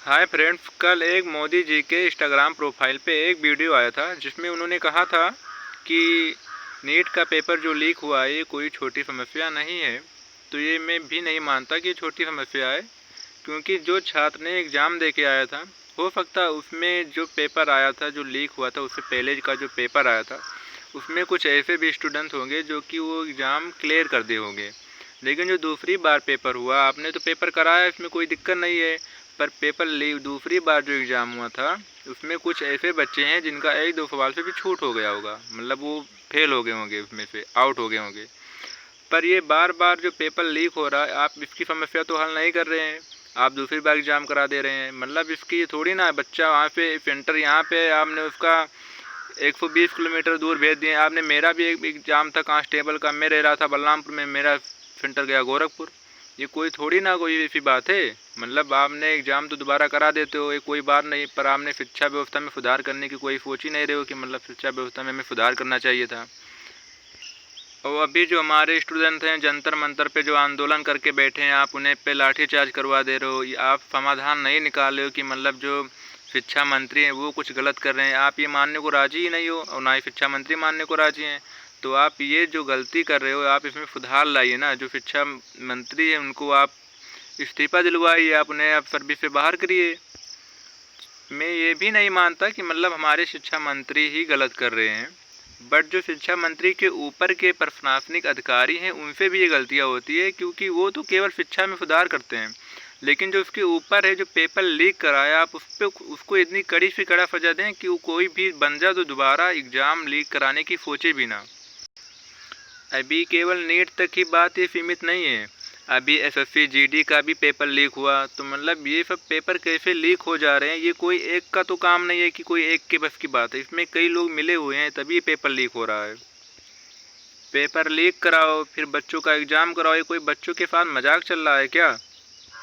Hi friends, कल एक मोदी जी के इंस्टाग्राम प्रोफाइल पे एक वीडियो आया था जिसमें उन्होंने कहा था कि नीट का पेपर जो लीक हुआ है ये कोई छोटी समस्या नहीं है। तो ये मैं भी नहीं मानता कि छोटी समस्या है, क्योंकि जो छात्र ने एग्ज़ाम दे के आया था, हो सकता है उसमें जो पेपर आया था जो लीक हुआ था उससे पहले का जो पेपर आया था उसमें कुछ ऐसे भी स्टूडेंट होंगे जो कि वो एग्ज़ाम क्लियर कर दिए होंगे। लेकिन जो दूसरी बार पेपर हुआ, आपने तो पेपर कराया, इसमें कोई दिक्कत नहीं है। पर पेपर लीक दूसरी बार जो एग्ज़ाम हुआ था उसमें कुछ ऐसे बच्चे हैं जिनका एक दो सवाल से भी छूट हो गया होगा, मतलब वो फेल हो गए होंगे, उसमें से आउट हो गए होंगे। पर ये बार बार जो पेपर लीक हो रहा है, आप इसकी समस्या तो हल नहीं कर रहे हैं, आप दूसरी बार एग्ज़ाम करा दे रहे हैं। मतलब इसकी थोड़ी ना, बच्चा वहाँ पे सेंटर यहाँ पे आपने उसका 120 किलोमीटर दूर भेज दिए। आपने, मेरा भी एक एग्ज़ाम था कांस्टेबल का, मैं रह रहा था बलरामपुर में, मेरा सेंटर गया गोरखपुर। ये कोई थोड़ी ना कोई ऐसी बात है। मतलब आपने एग्ज़ाम तो दोबारा करा देते हो, ये कोई बात नहीं, पर आपने शिक्षा व्यवस्था में सुधार करने की कोई सोच ही नहीं रहे हो कि मतलब शिक्षा व्यवस्था में हमें सुधार करना चाहिए था। और अभी जो हमारे स्टूडेंट हैं जंतर मंतर पे जो आंदोलन करके बैठे हैं, आप उन्हें पे लाठीचार्ज करवा दे रहे हो। आप समाधान नहीं निकाल रहे हो कि मतलब जो शिक्षा मंत्री हैं वो कुछ गलत कर रहे हैं, आप ये मानने को राज़ी ही नहीं हो और ना ही शिक्षा मंत्री मानने को राज़ी हैं। तो आप ये जो गलती कर रहे हो, आप इसमें सुधार लाइए ना। जो शिक्षा मंत्री हैं उनको आप इस्तीफ़ा दिलवाइए, आप उन्हें आप सर्विस से बाहर करिए। मैं ये भी नहीं मानता कि मतलब हमारे शिक्षा मंत्री ही गलत कर रहे हैं, बट जो शिक्षा मंत्री के ऊपर के प्रशासनिक अधिकारी हैं उनसे भी ये गलतियाँ होती है, क्योंकि वो तो केवल शिक्षा में सुधार करते हैं। लेकिन जो उसके ऊपर है, जो पेपर लीक कराया, आप उस पर उसको इतनी कड़ी से कड़ा सजा दें कि वो कोई भी बंदा तो दोबारा एग्ज़ाम लीक कराने की सोचे भी ना। अभी केवल नीट तक ही बात ये सीमित नहीं है, अभी एसएससी जीडी का भी पेपर लीक हुआ। तो मतलब ये सब पेपर कैसे लीक हो जा रहे हैं, ये कोई एक का तो काम नहीं है कि कोई एक के बस की बात है, इसमें कई लोग मिले हुए हैं तभी ये पेपर लीक हो रहा है। पेपर लीक कराओ फिर बच्चों का एग्ज़ाम कराओ, ये कोई बच्चों के साथ मजाक चल रहा है क्या?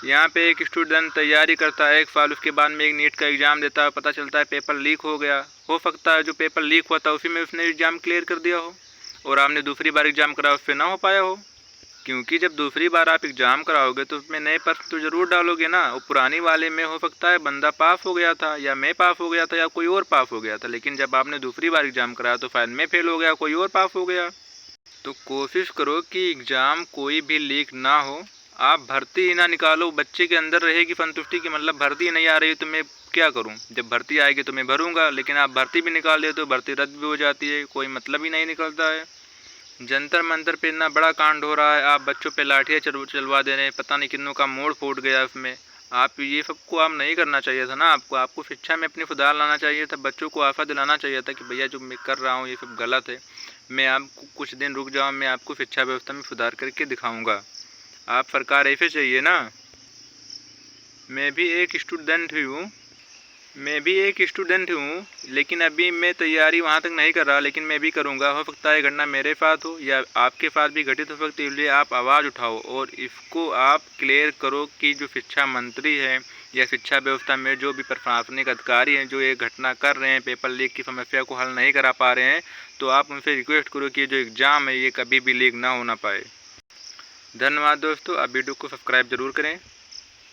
यहाँ पे एक स्टूडेंट तैयारी करता है 1 साल, उसके बाद में एक नीट का एग्ज़ाम देता है, पता चलता है पेपर लीक हो गया। हो सकता है जो पेपर लीक हुआ था उसी में उसने एग्ज़ाम क्लियर कर दिया हो और आपने दूसरी बार एग्ज़ाम कराया उससे ना हो पाया हो। क्योंकि जब दूसरी बार आप एग्ज़ाम कराओगे तो उसमें नए प्रश्न तो ज़रूर डालोगे ना, और पुरानी वाले में हो सकता है बंदा पास हो गया था या मैं पास हो गया था या कोई और पास हो गया था, लेकिन जब आपने दूसरी बार एग्ज़ाम कराया तो शायद मैं फेल हो गया, कोई और पास हो गया। तो कोशिश करो कि एग्ज़ाम कोई भी लीक ना हो। आप भर्ती ही ना निकालो, बच्चे के अंदर रहेगी संतुष्टि की मतलब भर्ती नहीं आ रही तो मैं क्या करूं, जब भर्ती आएगी तो मैं भरूंगा। लेकिन आप भर्ती भी निकाल देते हो, भर्ती रद्द भी हो जाती है, कोई मतलब ही नहीं निकलता है। जंतर मंतर पे इतना बड़ा कांड हो रहा है, आप बच्चों पे लाठियाँ चलवा दे रहे हैं, पता नहीं कितनों का मोड़ फूट गया उसमें। आप ये सबको आप नहीं करना चाहिए था ना, आपको शिक्षा में अपनी सुधार लाना चाहिए था, बच्चों को आशा दिलाना चाहिए था कि भैया जो मैं कर रहा हूँ ये सब गलत है, मैं आपको कुछ दिन रुक जाओ, मैं आपको शिक्षा व्यवस्था में सुधार करके दिखाऊँगा। आप सरकार ऐसे चाहिए ना। मैं भी एक स्टूडेंट ही हूँ, लेकिन अभी मैं तैयारी वहाँ तक नहीं कर रहा, लेकिन मैं भी करूँगा। हो सकता है घटना मेरे साथ हो या आपके साथ भी घटित हो सकती है, इसलिए आप आवाज़ उठाओ और इसको आप क्लियर करो कि जो शिक्षा मंत्री है या शिक्षा व्यवस्था में जो भी प्रशासनिक अधिकारी हैं जो ये घटना कर रहे हैं, पेपर लीक की समस्या को हल नहीं करा पा रहे हैं, तो आप उनसे रिक्वेस्ट करो कि जो एग्ज़ाम है ये कभी भी लीक ना होना पाए। धन्यवाद दोस्तों, आप वीडियो को सब्सक्राइब ज़रूर करें।